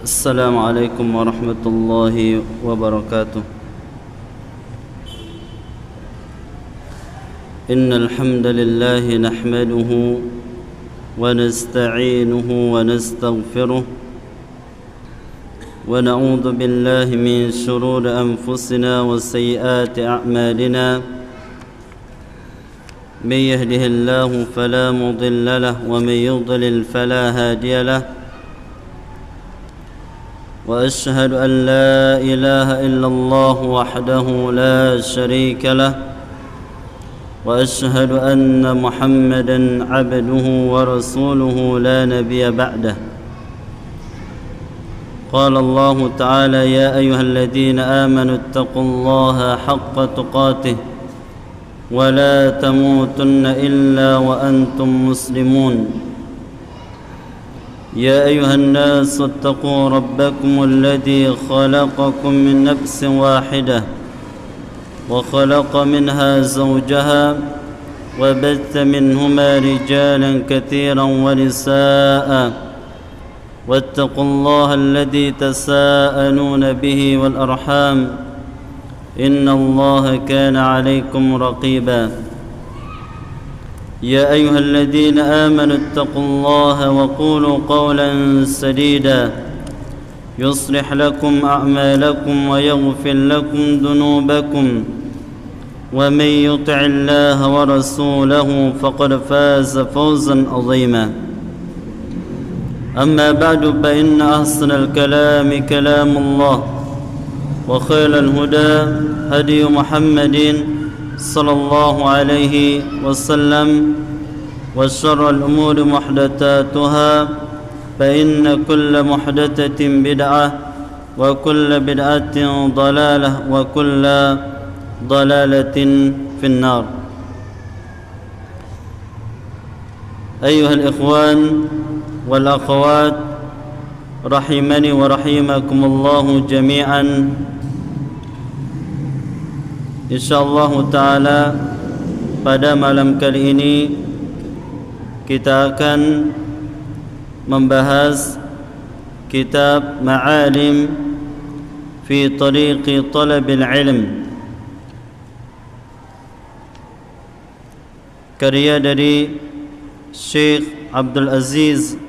السلام عليكم ورحمة الله وبركاته. إن الحمد لله نحمده ونستعينه ونستغفره ونعوذ بالله من شرور أنفسنا وسيئات أعمالنا. من يهده الله فلا مضل له ومن يضلل فلا هادي له. وأشهد أن لا إله إلا الله وحده لا شريك له. وأشهد أن محمدا عبده ورسوله لا نبي بعده. قال الله تعالى: يا أيها الذين آمنوا اتقوا الله حق تقاته ولا تموتن إلا وأنتم مسلمون. يا أيها الناس اتقوا ربكم الذي خلقكم من نفس واحدة وخلق منها زوجها وبث منهما رجالا كثيرا ونساء واتقوا الله الذي تساءلون به والأرحام إن الله كان عليكم رقيبا. يا أيها الذين آمنوا اتقوا الله وقولوا قولا سديدا يصلح لكم أعمالكم ويغفر لكم ذنوبكم ومن يطع الله ورسوله فقد فاز فوزا عظيما. أما بعد فإن أحسن الكلام كلام الله وخير الهدى هدي محمد صلى الله عليه وسلم وشر الأمور محدثاتها فإن كل محدثة بدعة وكل بدعة ضلالة وكل ضلالة في النار. أيها الإخوان والأخوات رحمني ورحمكم الله جميعا. InsyaAllah ta'ala pada malam kali ini kita akan membahas kitab Ma'alim fi Tariqi Talabil Ilm, karya dari Syekh Abdul Aziz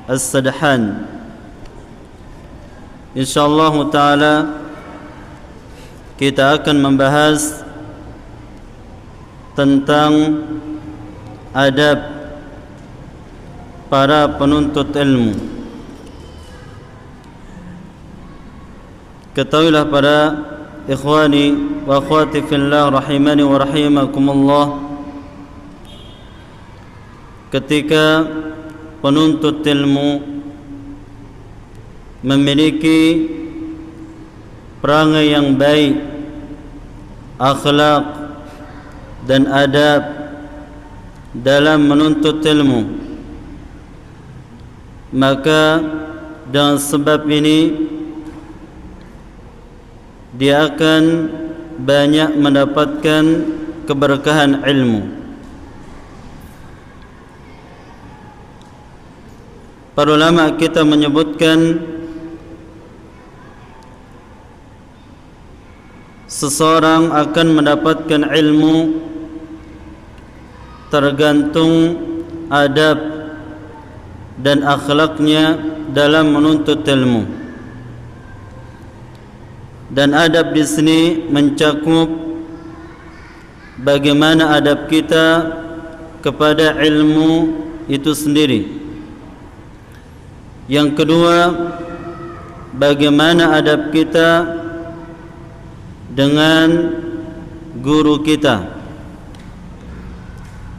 As-Sadhan. InsyaAllah ta'ala kita akan membahas tentang adab para penuntut ilmu. Ketahuilah para ikhwani wa akhwati fillah rahimani wa rahimakumullah, ketika penuntut ilmu memiliki perangai yang baik, akhlak dan adab dalam menuntut ilmu, maka dengan sebab ini dia akan banyak mendapatkan keberkahan ilmu. Para ulama kita menyebutkan seseorang akan mendapatkan ilmu tergantung adab dan akhlaknya dalam menuntut ilmu. Dan adab di sini mencakup bagaimana adab kita kepada ilmu itu sendiri. Yang kedua, bagaimana adab kita dengan guru kita.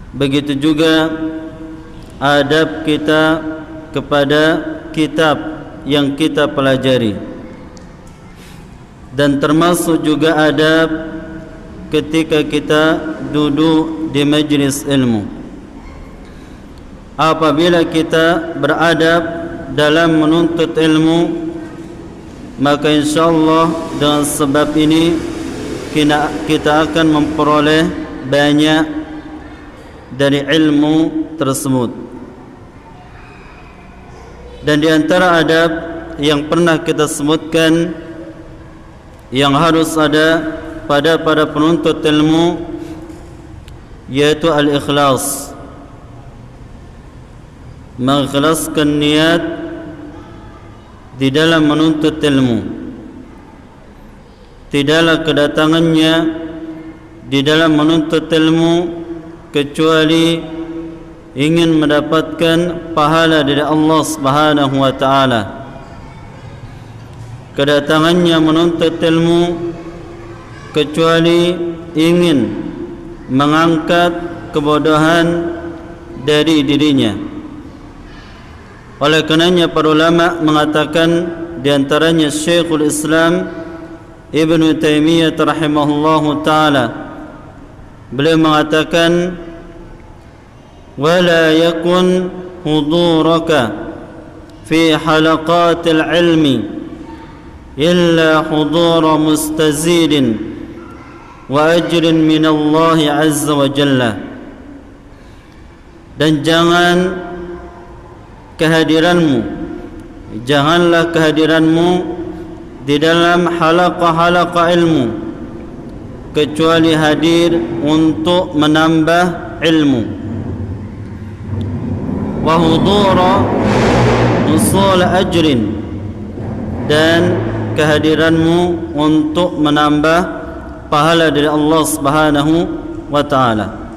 Begitu juga adab kita kepada kitab yang kita pelajari. Dan termasuk juga adab ketika kita duduk di majlis ilmu. Apabila kita beradab dalam menuntut ilmu, maka insyaAllah dengan sebab ini kita akan memperoleh banyak dari ilmu tersebut. Dan di antara adab yang pernah kita sebutkan yang harus ada pada para penuntut ilmu, yaitu al-ikhlas, mengikhlaskan niat di dalam menuntut ilmu. Tidaklah kedatangannya di dalam menuntut ilmu kecuali ingin mendapatkan pahala dari Allah Subhanahu wa taala. Kedatangannya menuntut ilmu kecuali ingin mengangkat kebodohan dari dirinya. Oleh karenanya para ulama mengatakan, di antaranya Syekhul Islam Ibnu Taimiyah rahimahullahu taala, beliau mengatakan, wala yakun huduraka fi halaqatil ilmi illa hudur mustazidin wa ajrin min Allah azza wa jalla. Dan janganlah kehadiranmu di dalam halaqah-halaqah ilmu kecuali hadir untuk menambah ilmu. Wa hudura usul ajrin, dan kehadiranmu untuk menambah pahala dari Allah Subhanahu wa taala.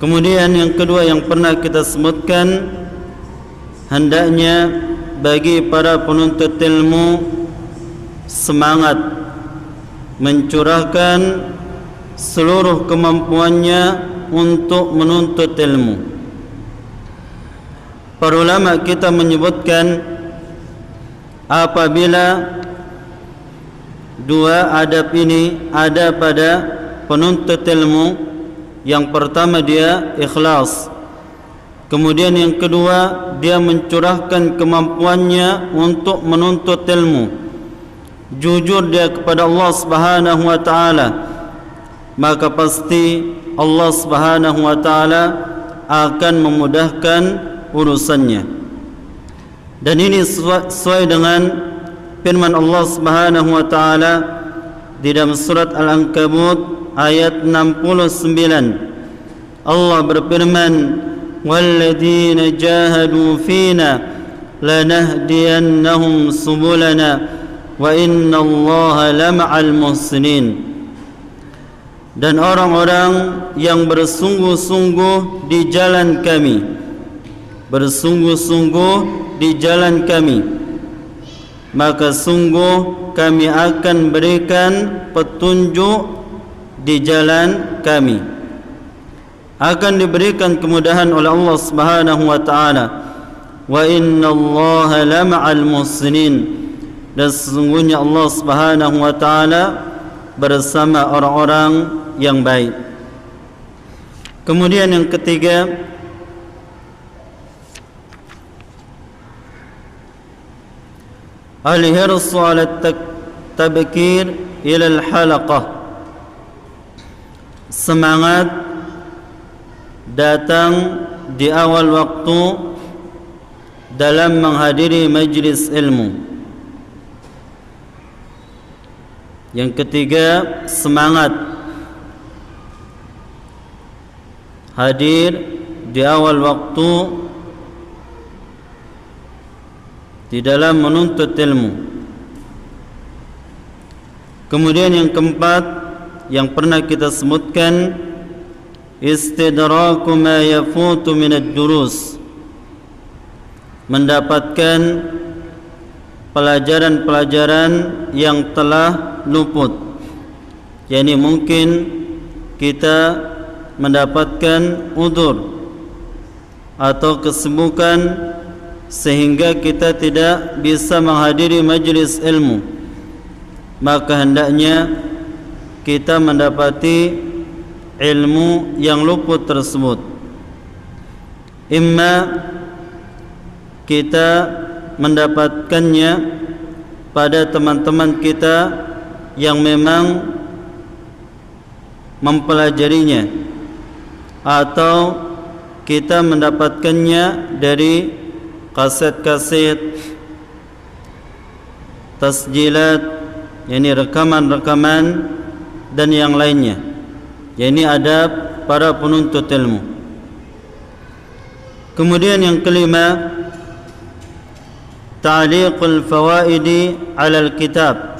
Kemudian yang kedua yang pernah kita sebutkan, hendaknya bagi para penuntut ilmu semangat mencurahkan seluruh kemampuannya untuk menuntut ilmu. Para ulama kita menyebutkan, apabila dua adab ini ada pada penuntut ilmu, yang pertama dia ikhlas, kemudian yang kedua dia mencurahkan kemampuannya untuk menuntut ilmu, jujur dia kepada Allah Subhanahu wa taala, maka pasti Allah Subhanahu wa taala akan memudahkan urusannya. Dan ini sesuai dengan firman Allah Subhanahu wa taala di dalam surat Al-Ankabut ayat 69. Allah berfirman, walladzina jahadu fina lanahdiyannahum subulana wa innallaha lama'al muhsinin. Dan orang-orang yang bersungguh-sungguh di jalan kami, bersungguh-sungguh di jalan kami, maka sungguh kami akan berikan petunjuk di jalan kami, akan diberikan kemudahan oleh Allah Subhanahu wa taala. Wa innallaha lama'al muhsinin, dan sesungguhnya Allah Subhanahu wa taala bersama orang-orang yang baik. Kemudian yang ketiga, al-hirsu 'ala tabkir ila al-halaqah, semangat datang di awal waktu dalam menghadiri majlis ilmu. Yang ketiga, semangat hadir di awal waktu di dalam menuntut ilmu. Kemudian yang keempat yang pernah kita sebutkan, istidraku ma yafutu minad durus, mendapatkan pelajaran-pelajaran yang telah luput. Yani mungkin kita mendapatkan udzur atau kesibukan sehingga kita tidak bisa menghadiri majlis ilmu, maka hendaknya kita mendapati ilmu yang luput tersebut. Imma kita mendapatkannya pada teman-teman kita yang memang mempelajarinya, atau kita mendapatkannya dari kaset-kaset tasjilat, yakni rekaman-rekaman dan yang lainnya, yakni adab para penuntut ilmu. Kemudian yang kelima, ta'liqul fawaidi 'alal kitab,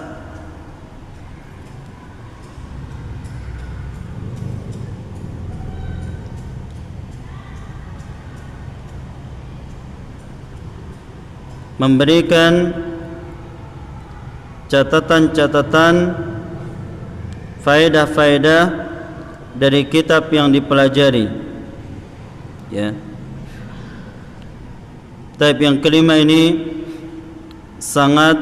memberikan catatan-catatan faedah-faedah dari kitab yang dipelajari, ya. Tahap yang kelima ini sangat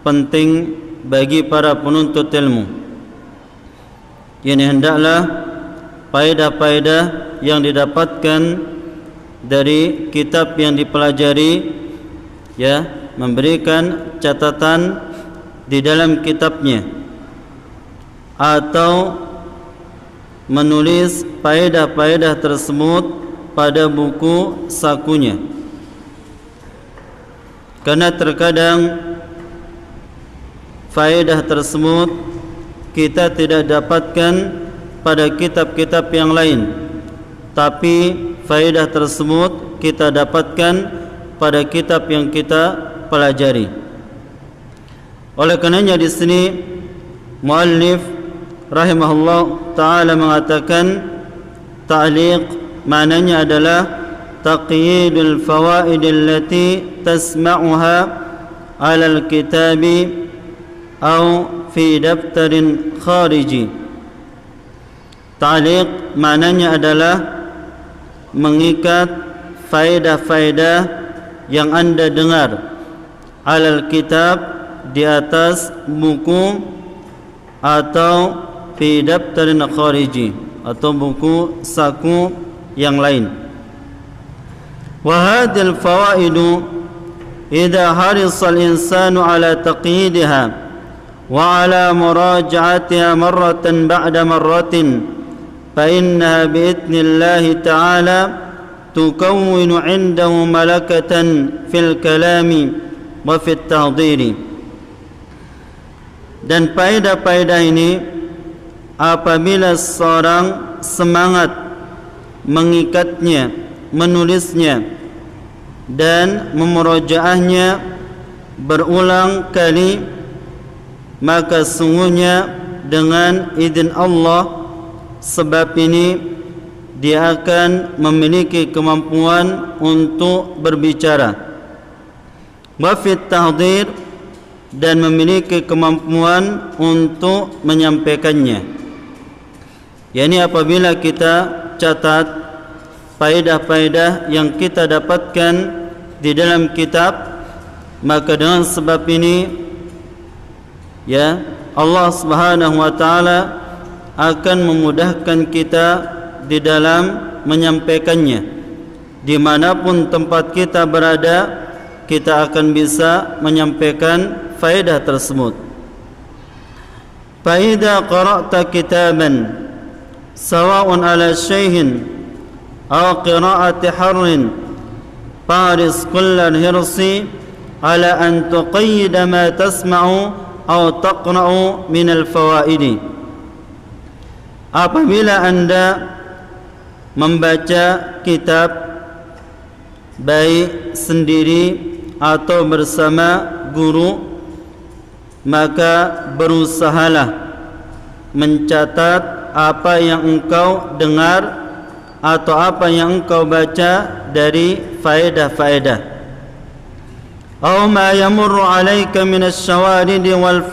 penting bagi para penuntut ilmu. Ini hendaklah faedah-faedah yang didapatkan dari kitab yang dipelajari, ya, memberikan catatan di dalam kitabnya atau menulis faedah-faedah tersebut pada buku sakunya. Karena terkadang faedah tersebut kita tidak dapatkan pada kitab-kitab yang lain, tapi faedah tersebut kita dapatkan pada kitab yang kita pelajari. Oleh karenanya di sini muallif rahimahullah taala mengatakan ta'liq maknanya adalah taqyidul fawaid allati tasma'uha 'ala al-kitabi aw fi daftarin khariji. Ta'liq maknanya adalah mengikat faedah-faedah yang anda dengar 'alal kitab, di atas buku, atau fi daftarin khariji, atau buku saku yang lain. Wa hadhil fawaidu idza harisa al-insanu ala taqyidiha wa ala muraja'atiha marratan ba'da marratin fa innaha bi idnillahi ta'ala tukawwinu 'indahu malakatan fil kalami wa fit tahdhiri. Dan faedah-faedah ini apabila seorang semangat mengikatnya, menulisnya dan memurojaahnya berulang kali, maka sungguhnya dengan izin Allah sebab ini dia akan memiliki kemampuan untuk berbicara, wa fit tahdhir, dan memiliki kemampuan untuk menyampaikannya. Yani apabila kita catat faedah-faedah yang kita dapatkan di dalam kitab, maka dengan sebab ini, ya, Allah Subhanahu wa taala akan memudahkan kita di dalam menyampaikannya. Dimanapun tempat kita berada, kita akan bisa menyampaikan faedah tersebut. Fa idza qara'ta kitaban sawa'un ala syai'in aw qira'ati harrin faris kullal hirsi ala an tuqayyida ma tasma'u aw taqra'u min al-fawaidi. Apabila anda membaca kitab baik sendiri atau bersama guru, maka berusahalah mencatat apa yang engkau dengar atau apa yang engkau baca dari faedah-faedah. Aw ma yamurru 'alaika min asy-syawaridi wal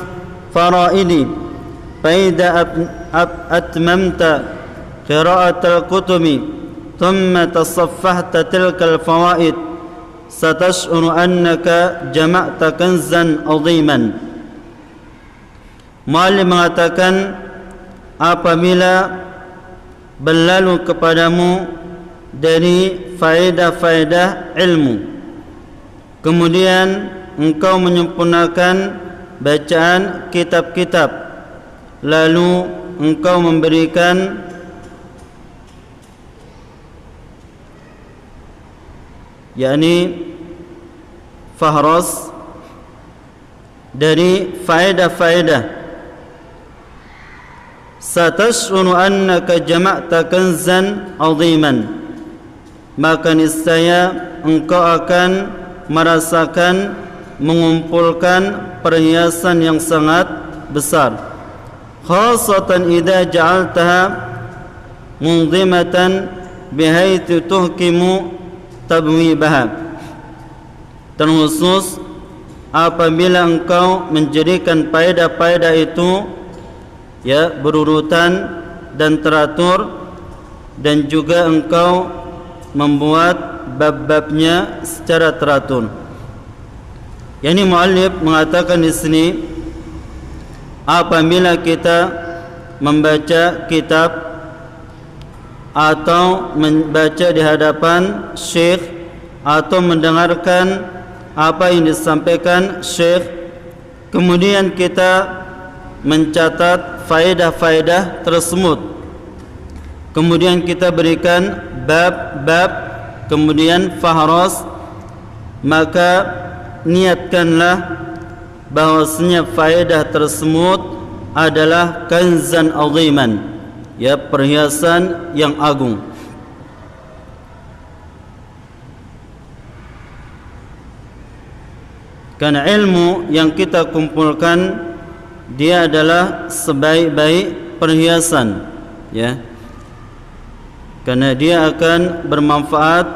faraidi fa idza atmamta qira'at al-kutubi thumma tasaffahta tilka al-fawaid satash'uru annaka jama'ta kanzan 'aziman. Muallim mengatakan apabila berlalu kepadamu dari faedah-faedah ilmu, kemudian engkau menyempurnakan bacaan kitab-kitab, lalu engkau memberikan yakni fahras dari faedah-faedah. Satash'uru annaka jama'ta kanzan 'aziman, maka niscaya engkau akan merasakan mengumpulkan perhiasan yang sangat besar. Khasatan idza ja'altaha munzimatan bihaitsu tuhkimu tabwibaha, terkhusus apabila engkau menjadikan faedah-faedah itu berurutan dan teratur, dan juga engkau membuat bab-babnya secara teratur. Yani muallif mengatakan di sini, apabila kita membaca kitab atau membaca di hadapan syekh atau mendengarkan apa yang disampaikan syekh, kemudian kita mencatat faedah-faedah tersebut, kemudian kita berikan bab-bab, kemudian fahras, maka niatkanlah bahwasanya faedah tersebut adalah kanzan aziman, perhiasan yang agung. Karena ilmu yang kita kumpulkan dia adalah sebaik-baik perhiasan, karena dia akan bermanfaat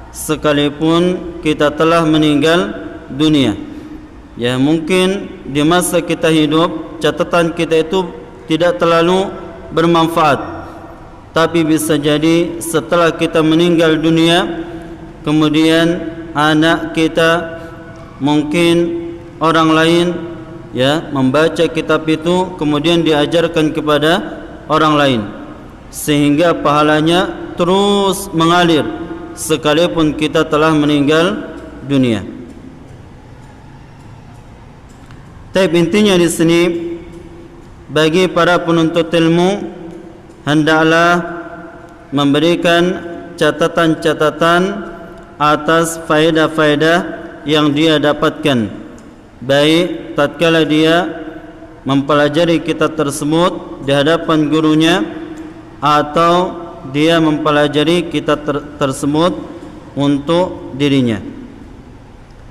sekalipun kita telah meninggal dunia. Mungkin di masa kita hidup catatan kita itu tidak terlalu bermanfaat, tapi bisa jadi setelah kita meninggal dunia, kemudian anak kita, mungkin orang lain membaca kitab itu, kemudian diajarkan kepada orang lain, sehingga pahalanya terus mengalir sekalipun kita telah meninggal dunia. Tapi intinya di sini, bagi para penuntut ilmu hendaklah memberikan catatan-catatan atas faedah-faedah yang dia dapatkan, baik tatkala dia mempelajari kitab tersebut di hadapan gurunya atau dia mempelajari kitab tersebut untuk dirinya.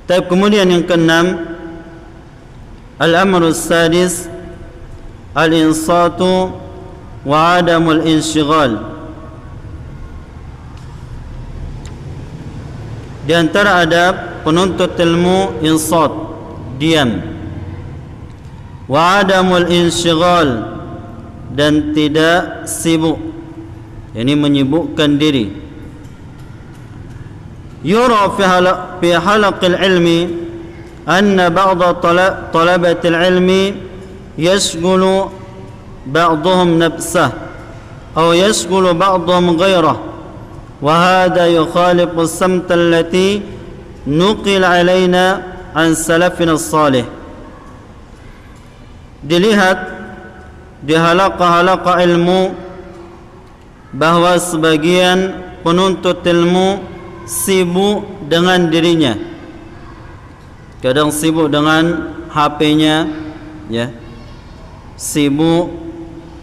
Tapi kemudian yang keenam, al-amru sadis al-insatu wa adamul inshighal. Di antara adab penuntut ilmu insat, diam, wa adamul inshighal, dan tidak sibuk, yakni menyibukkan diri. Yura fi halaqil ilmi anna ba'd talabatil ilmi yashghulu ba'dhum nafsah aw yashghulu ba'dhum ghayrah, wa hadha yukhalifu as-samt allati nuqil alaina an salafina as-salih. Dilihat di halaqah-halaqah ilmu bahwa sebagian penuntut ilmu sibuk dengan dirinya, kadang sibuk dengan HP-nya, sibuk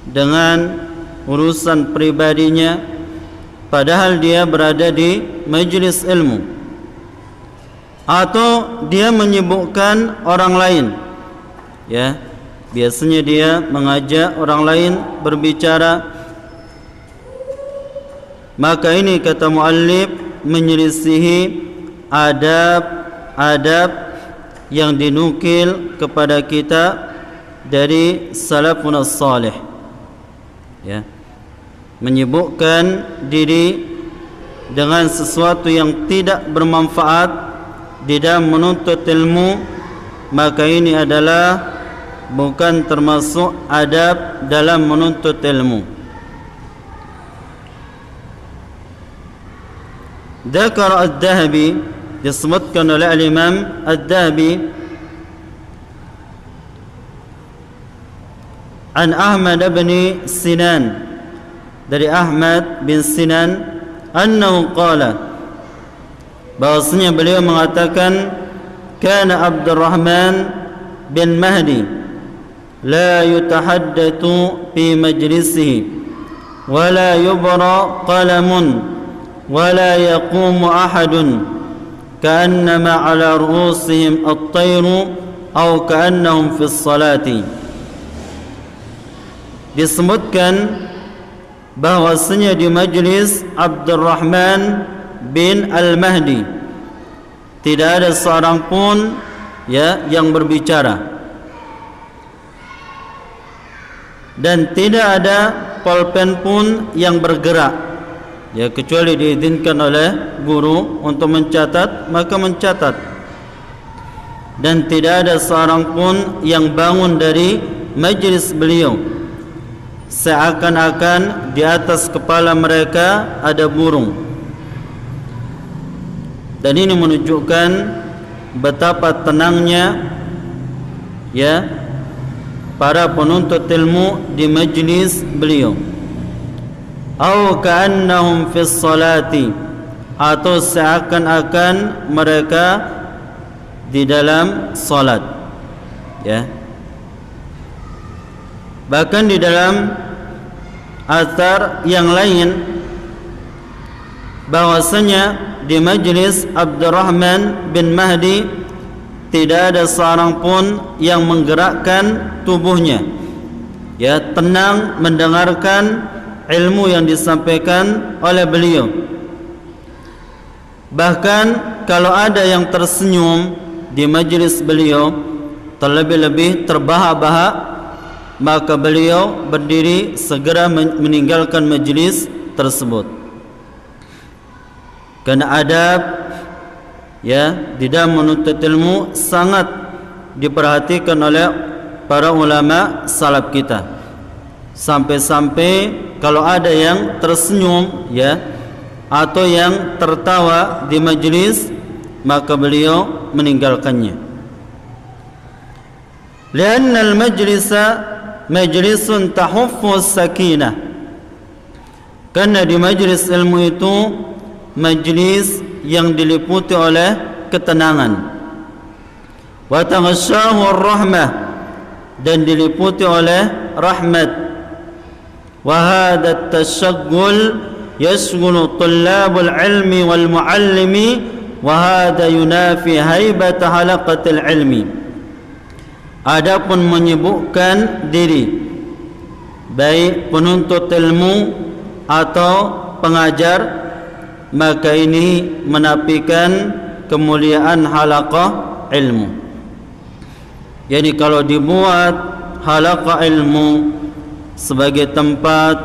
dengan urusan pribadinya, padahal dia berada di majlis ilmu, atau dia menyibukkan orang lain, biasanya dia mengajak orang lain berbicara. Maka ini kata muallif menyelisihi adab-adab yang dinukil kepada kita dari salafun as-salih, menyibukkan diri dengan sesuatu yang tidak bermanfaat di dalam menuntut ilmu, maka ini adalah bukan termasuk adab dalam menuntut ilmu. Dzakara Adz-Dzahabi, disebutkan oleh al-Imam Adz-Dzahabi, an Ahmad bin Sinan, dari Ahmad bin Sinan, annahu qala, bahwasanya beliau mengatakan, kana Abdurrahman bin Mahdi la yutahaddatsu fi majlisihi wa la yubra qalamun wa la yaqumu ahadun ka'annama ala ru'usihim at-tayru aw ka'annahum fi as-salati. Disebutkan bahwasanya di majlis Abdurrahman bin Al-Mahdi tidak ada seorang pun yang berbicara, dan tidak ada pulpen pun yang bergerak, kecuali diizinkan oleh guru untuk mencatat, maka mencatat. Dan tidak ada seorang pun yang bangun dari majlis beliau, seakan-akan di atas kepala mereka ada burung. Dan ini menunjukkan betapa tenangnya para penuntut ilmu di majlis beliau. Au ka'annahum fis salati, atau seakan-akan mereka di dalam salat. Bahkan di dalam athar yang lain bahwasanya di majlis Abdurrahman bin Mahdi tidak ada seorang pun yang menggerakkan tubuhnya, tenang mendengarkan ilmu yang disampaikan oleh beliau. Bahkan kalau ada yang tersenyum di majlis beliau, terlebih-lebih terbahak-bahak, maka beliau berdiri segera meninggalkan majlis tersebut. Karena adab di dalam menuntut ilmu sangat diperhatikan oleh para ulama salaf kita. Sampai-sampai kalau ada yang tersenyum atau yang tertawa di majlis, maka beliau meninggalkannya. Lianna al-majlisa majlisun tahuffu sakinah, karena di majlis ilmu itu majlis yang diliputi oleh ketenangan, wa taghashahu ar-rahmah, dan diliputi oleh rahmat. Wa hadha at-tashaggul yashghulu tullabul ilmi wal muallimi, wa hadha yunafi haibata halaqatil ilmi. Adapun menyibukkan diri baik penuntut ilmu atau pengajar, maka ini menafikan kemuliaan halaqah ilmu. Yani kalau dibuat halaqah ilmu sebagai tempat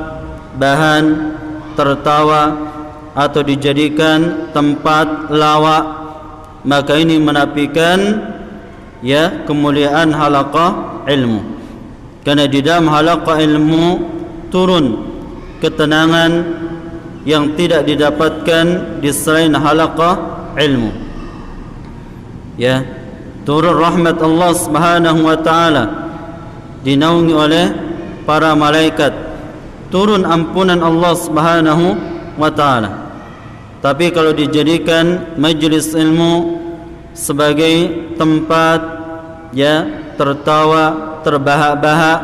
bahan tertawa atau dijadikan tempat lawak, maka ini menafikan kemuliaan halaqah ilmu. Karena di dalam halaqah ilmu turun ketenangan yang tidak didapatkan di selain halaqah ilmu. Turun rahmat Allah Subhanahu wa taala, dinaungi oleh para malaikat, turun ampunan Allah Subhanahu wa taala. Tapi kalau dijadikan majlis ilmu sebagai tempat tertawa, terbahak-bahak,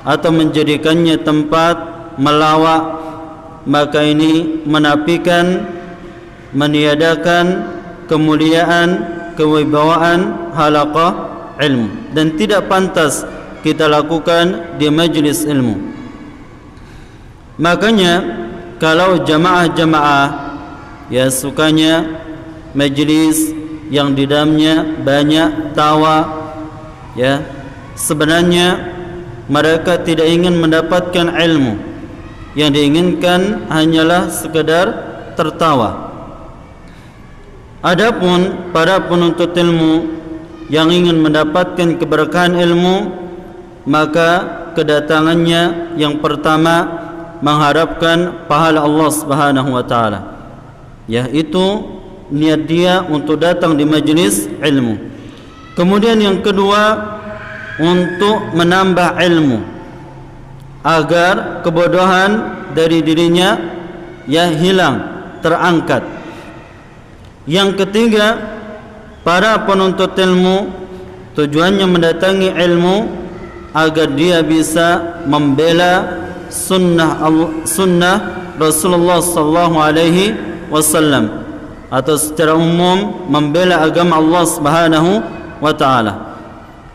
atau menjadikannya tempat melawak, maka ini menafikan, meniadakan kemuliaan, kewibawaan halaqah ilmu, dan tidak pantas kita lakukan di majlis ilmu. Makanya kalau jamaah-jamaah sukanya majlis yang di dalamnya banyak tawa, sebenarnya mereka tidak ingin mendapatkan ilmu. Yang diinginkan hanyalah sekedar tertawa. Adapun para penuntut ilmu yang ingin mendapatkan keberkahan ilmu, maka kedatangannya yang pertama mengharapkan pahala Allah Subhanahu wa taala. Itu niat dia untuk datang di majlis ilmu. Kemudian yang kedua, untuk menambah ilmu agar kebodohan dari dirinya hilang, terangkat. Yang ketiga, para penuntut ilmu tujuannya mendatangi ilmu agar dia bisa membela sunnah Rasulullah sallallahu alaihi wasallam, atau secara umum membela agama Allah Subhanahu wa taala.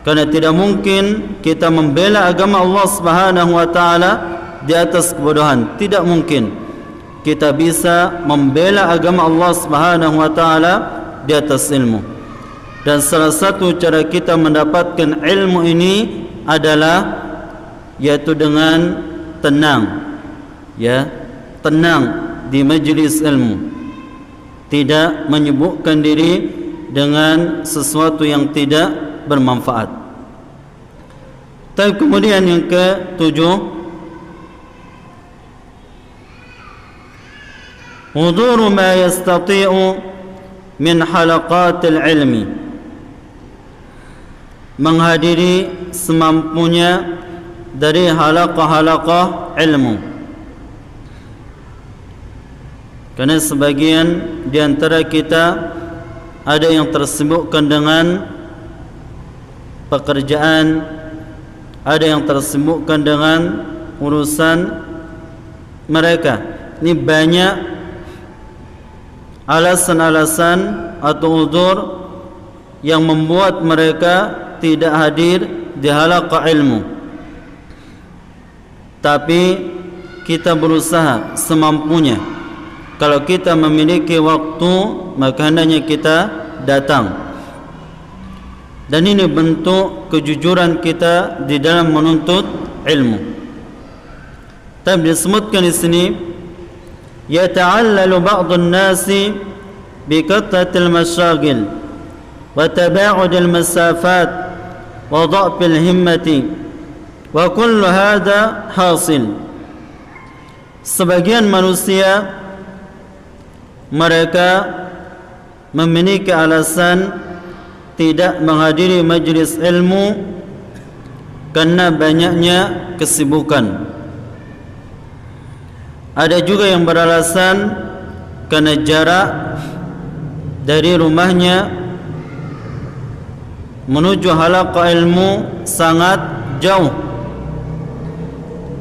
Karena tidak mungkin kita membela agama Allah Subhanahu wa taala di atas kebodohan. Tidak mungkin kita bisa membela agama Allah Subhanahu wa taala di atas ilmu. Dan salah satu cara kita mendapatkan ilmu ini adalah yaitu dengan tenang, ya, tenang di majlis ilmu, tidak menyibukkan diri dengan sesuatu yang tidak bermanfaat. Dan kemudian yang ke-7, huduru ma yastati'u min halaqatil ilmi, menghadiri semampunya dari halaqah-halaqah ilmu. Karena sebagian di antara kita ada yang tersibukkan dengan pekerjaan, ada yang tersibukkan dengan urusan mereka. Ini banyak alasan-alasan atau uzur yang membuat mereka tidak hadir di halaqah ilmu. Tapi kita berusaha semampunya. Kalau kita memiliki waktu, maka hendaknya kita datang. Dan ini bentuk kejujuran kita di dalam menuntut ilmu. Tapi disebutkan di sini, yata'allalu ba'dun nasi bi kathratil masyagil wa taba'udil masafat wa dha'fil himmati wa kullu hadha hasil. Sebagian manusia mereka memiliki alasan tidak menghadiri majlis ilmu karena banyaknya kesibukan. Ada juga yang beralasan karena jarak dari rumahnya menuju halaqah ilmu sangat jauh.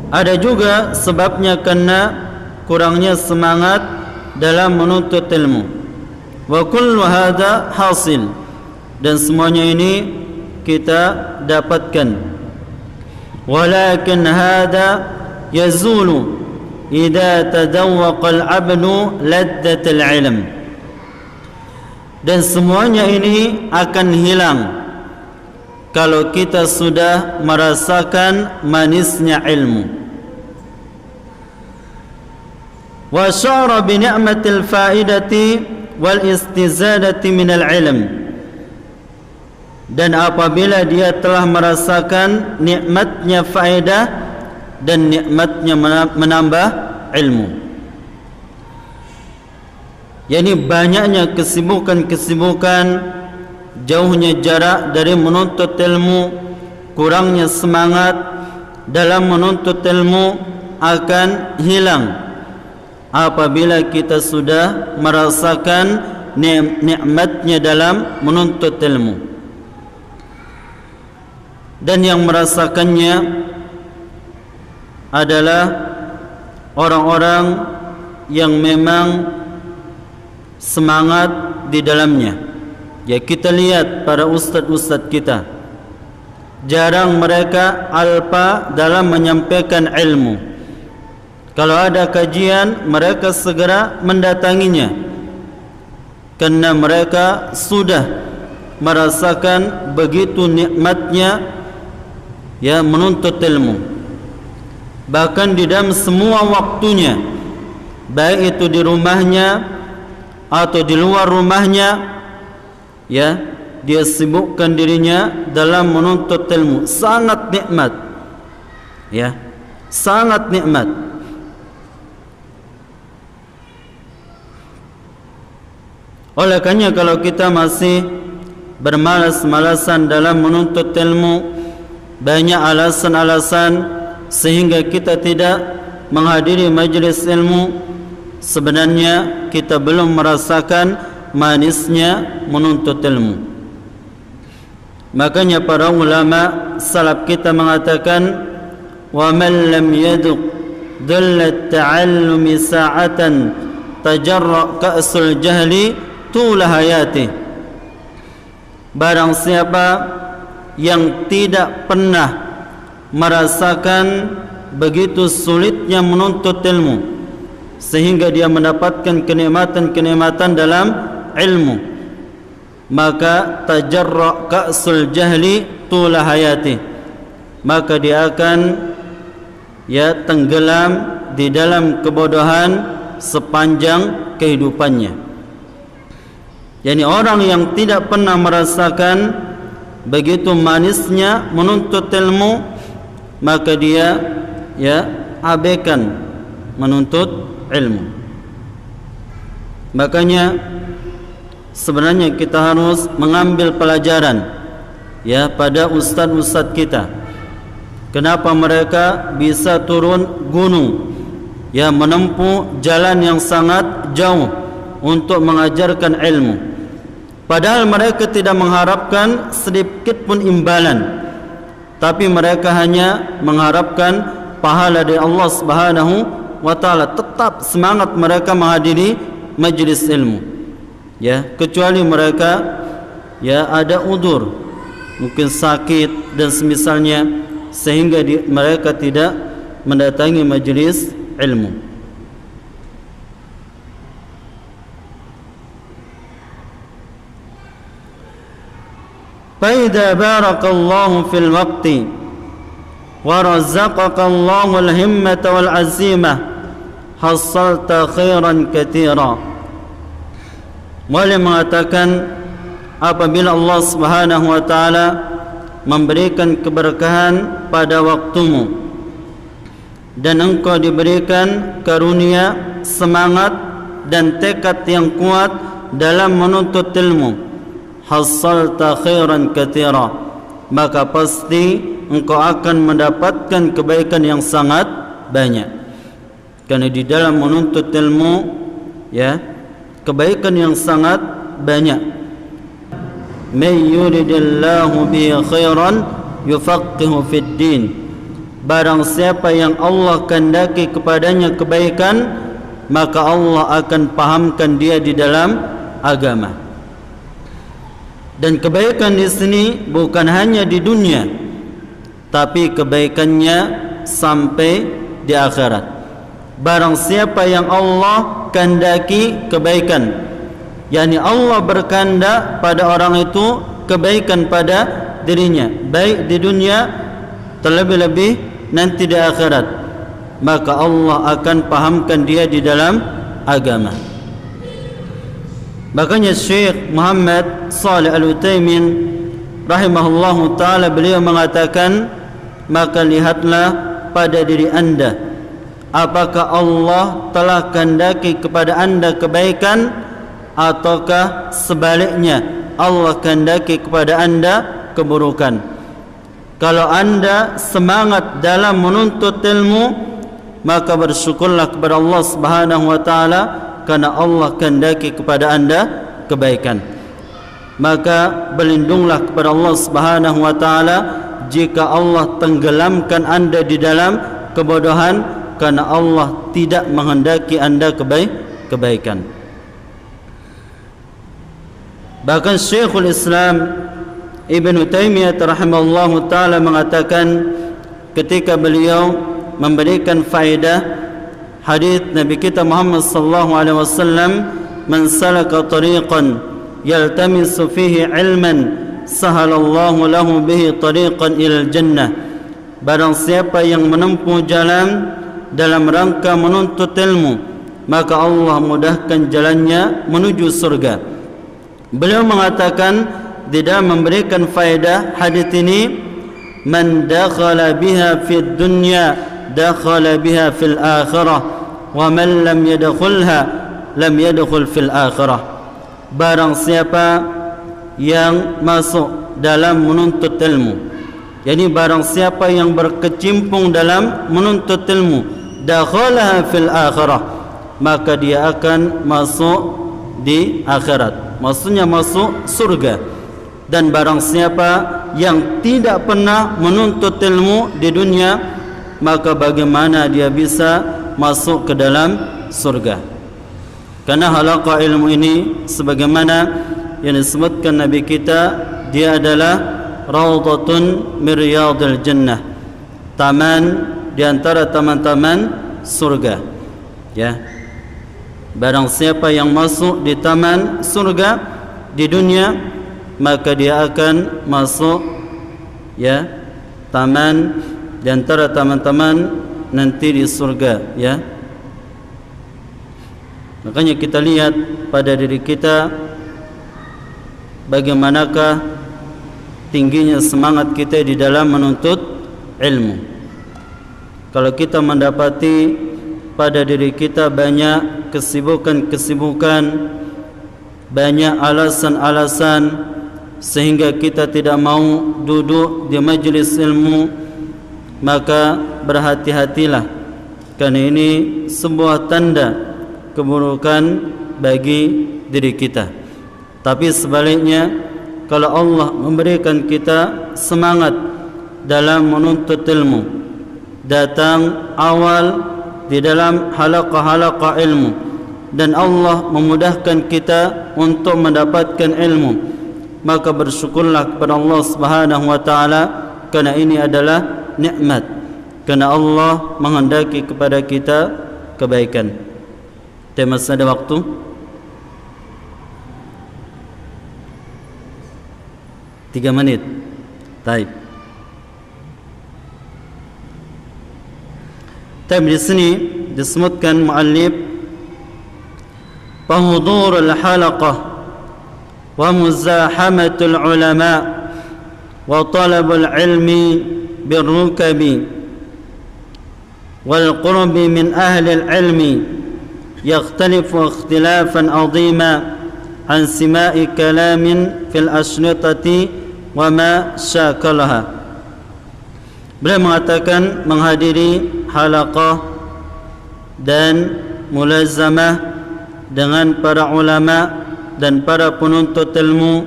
Ada juga sebabnya karena kurangnya semangat dalam menuntut ilmu. Wa kullu hadha hasil, dan semuanya ini kita dapatkan. Walakin hadha yazulu idza tadawwaqa al-'abdu laddat al-'ilm. Dan semuanya ini akan hilang kalau kita sudah merasakan manisnya ilmu. Wa syara bi ni'matil faidati wal istizadati minal ilm. Dan apabila dia telah merasakan nikmatnya faedah dan nikmatnya menambah ilmu, yakni banyaknya kesibukan-kesibukan, jauhnya jarak dari menuntut ilmu, kurangnya semangat dalam menuntut ilmu akan hilang apabila kita sudah merasakan nikmatnya dalam menuntut ilmu. Dan yang merasakannya adalah orang-orang yang memang semangat di dalamnya. Ya, kita lihat para ustaz-ustaz kita, jarang mereka alpa dalam menyampaikan ilmu. Kalau ada kajian, mereka segera mendatanginya, karena mereka sudah merasakan begitu nikmatnya ya menuntut ilmu. Bahkan di dalam semua waktunya, baik itu di rumahnya atau di luar rumahnya, ya, dia sibukkan dirinya dalam menuntut ilmu. Sangat nikmat, ya, sangat nikmat. Oleh karena kalau kita masih bermalas-malasan dalam menuntut ilmu, banyak alasan-alasan sehingga kita tidak menghadiri majlis ilmu, sebenarnya kita belum merasakan manisnya menuntut ilmu. Makanya para ulama salaf kita mengatakan, wa man lam yaduq dhullat ta'allumi sa'atan tajarra ka'sul jahli tula hayati. Barang siapa yang tidak pernah merasakan begitu sulitnya menuntut ilmu sehingga dia mendapatkan kenikmatan-kenikmatan dalam ilmu, maka tajarra ka'sul jahli tula hayati, maka dia akan tenggelam di dalam kebodohan sepanjang kehidupannya. Yani orang yang tidak pernah merasakan begitu manisnya menuntut ilmu, maka dia abaikan menuntut ilmu. Makanya sebenarnya kita harus mengambil pelajaran pada ustaz-ustaz kita. Kenapa mereka bisa turun gunung, menempuh jalan yang sangat jauh untuk mengajarkan ilmu, padahal mereka tidak mengharapkan sedikit pun imbalan, tapi mereka hanya mengharapkan pahala dari Allah Subhanahu wa taala. Tetap semangat mereka menghadiri majlis ilmu, kecuali mereka ada udzur, mungkin sakit dan semisalnya, sehingga mereka tidak mendatangi majlis ilmu. فإذا بارك الله في الوقت ورزقك الله الهمة والعزيمة حصلت خيرا كثيرا. Boleh mengatakan apabila Allah Subhanahu wa taala memberikan keberkahan pada waktumu dan engkau diberikan karunia semangat dan tekad yang kuat dalam menuntut ilmu, hasalta khairan katsira, maka pasti engkau akan mendapatkan kebaikan yang sangat banyak. Karena di dalam menuntut ilmu kebaikan yang sangat banyak. May yuridillahu bihi khairan yufaqihu fid din. Barang siapa yang Allah kehendaki kepadanya kebaikan, maka Allah akan pahamkan dia di dalam agama. Dan kebaikan di sini bukan hanya di dunia, tapi kebaikannya sampai di akhirat. Barang siapa yang Allah kehendaki kebaikan, yakni Allah berkehendak pada orang itu kebaikan pada dirinya, baik di dunia terlebih-lebih nanti di akhirat, maka Allah akan pahamkan dia di dalam agama. Makanya Syekh Muhammad Salih Al-Utsaimin rahimahullahu ta'ala, beliau mengatakan, maka lihatlah pada diri anda, apakah Allah telah kehendaki kepada anda kebaikan, ataukah sebaliknya Allah kehendaki kepada anda keburukan. Kalau anda semangat dalam menuntut ilmu, maka bersyukurlah kepada Allah Subhanahu wa taala, karena Allah kehendaki kepada anda kebaikan. Maka berlindunglah kepada Allah Subhanahu wa taala jika Allah tenggelamkan anda di dalam kebodohan, karena Allah tidak menghendaki anda kebaikan. Bahkan Syekhul Islam Ibn Taimiyah rahimahullahu ta'ala mengatakan ketika beliau memberikan faedah hadis Nabi kita Muhammad sallallahu alaihi wasallam, man salaka tariqan yaltamisu fihi ilman sahalallahu lahu bihi tariqan ilal jannah. Barang siapa yang menempuh jalan dalam rangka menuntut ilmu, maka Allah mudahkan jalannya menuju surga. Beliau mengatakan di dalam memberikan faedah hadis ini, man dakhala biha fid dunya dakhala biha fil akhirah wa man lam yadkhulha lam yadkhul fil akhirah. Barang siapa yang masuk dalam menuntut ilmu, yakni barang siapa yang berkecimpung dalam menuntut ilmu, dakhalaha fil akhirah, maka dia akan masuk di akhirat, maksudnya masuk surga. Dan barang siapa yang tidak pernah menuntut ilmu di dunia, maka bagaimana dia bisa masuk ke dalam surga? Karena halaqah ilmu ini sebagaimana yang disebutkan Nabi kita, dia adalah raudhatun min riyadil jannah, taman di antara taman-taman surga. Ya. Barang siapa yang masuk di taman surga di dunia, maka dia akan masuk ya taman di antara taman-taman nanti di surga, ya. Makanya kita lihat pada diri kita bagaimanakah tingginya semangat kita di dalam menuntut ilmu. Kalau kita mendapati pada diri kita banyak kesibukan-kesibukan, banyak alasan-alasan sehingga kita tidak mau duduk di majlis ilmu, maka berhati-hatilah, karena ini sebuah tanda keburukan bagi diri kita. Tapi sebaliknya, kalau Allah memberikan kita semangat dalam menuntut ilmu, datang awal di dalam halaqah-halaqah ilmu, dan Allah memudahkan kita untuk mendapatkan ilmu, maka bersyukurlah kepada Allah Subhanahu wa taala, karena ini adalah nikmat, karena Allah menghendaki kepada kita kebaikan. Masih ada waktu? Tiga menit. Baik. Tapi di sini disebutkan muallif فحضور الحلقة ومزاحمة العلماء وطلب العلم بالركب والقرب من أهل العلم يختلف اختلافا عظيما عن سماع كلام في الأشرطة وما شاكلها. Beliau mengatakan menghadiri halaqah dan mulazamah dengan para ulama dan para penuntut ilmu,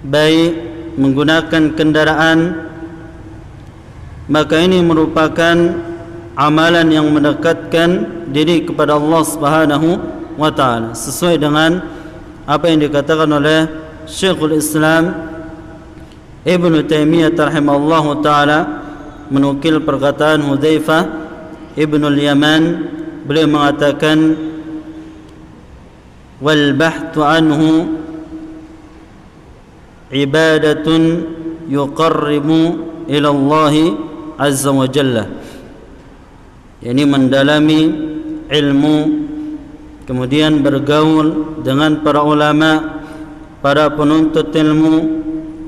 baik menggunakan kendaraan, maka ini merupakan amalan yang mendekatkan diri kepada Allah Subhanahu wa taala, sesuai dengan apa yang dikatakan oleh Syekhul Islam Ibnu Taimiyah rahimahullahu taala, menukil perkataan Hudzaifah Ibnu Yaman. Beliau mengatakan, wal bahthu anhu ibadatun yuqarribu ila Allah azza wa jalla. Yani mendalami ilmu, kemudian bergaul dengan para ulama, para penuntut ilmu,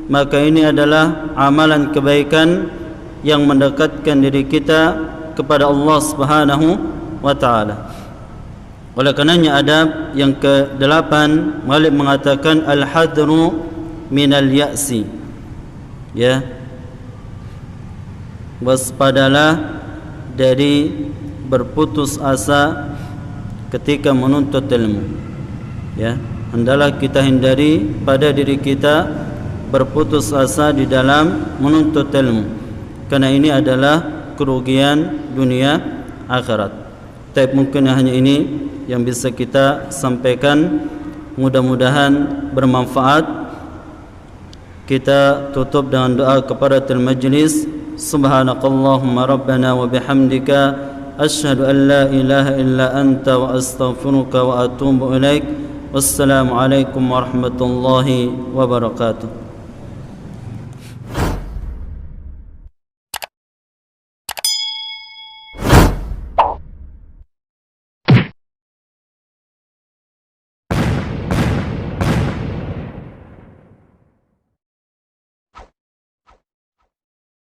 maka ini adalah amalan kebaikan yang mendekatkan diri kita kepada Allah Subhanahu wa taala. Oleh karenanya adab yang ke-8, Malik mengatakan al-hadru minal ya'si. Ya. Waspadalah dari berputus asa ketika menuntut ilmu. Ya, hendaklah kita hindari pada diri kita berputus asa di dalam menuntut ilmu, karena ini adalah kerugian dunia akhirat. Tapi mungkin hanya ini yang bisa kita sampaikan, mudah-mudahan bermanfaat. Kita tutup dengan doa kafaratul majlis. Subhanakallahumma rabbana wa bihamdika asyhadu an la ilaha illa anta wa astaghfiruka wa atubu ilaik. Wassalamu alaikum warahmatullahi wabarakatuh.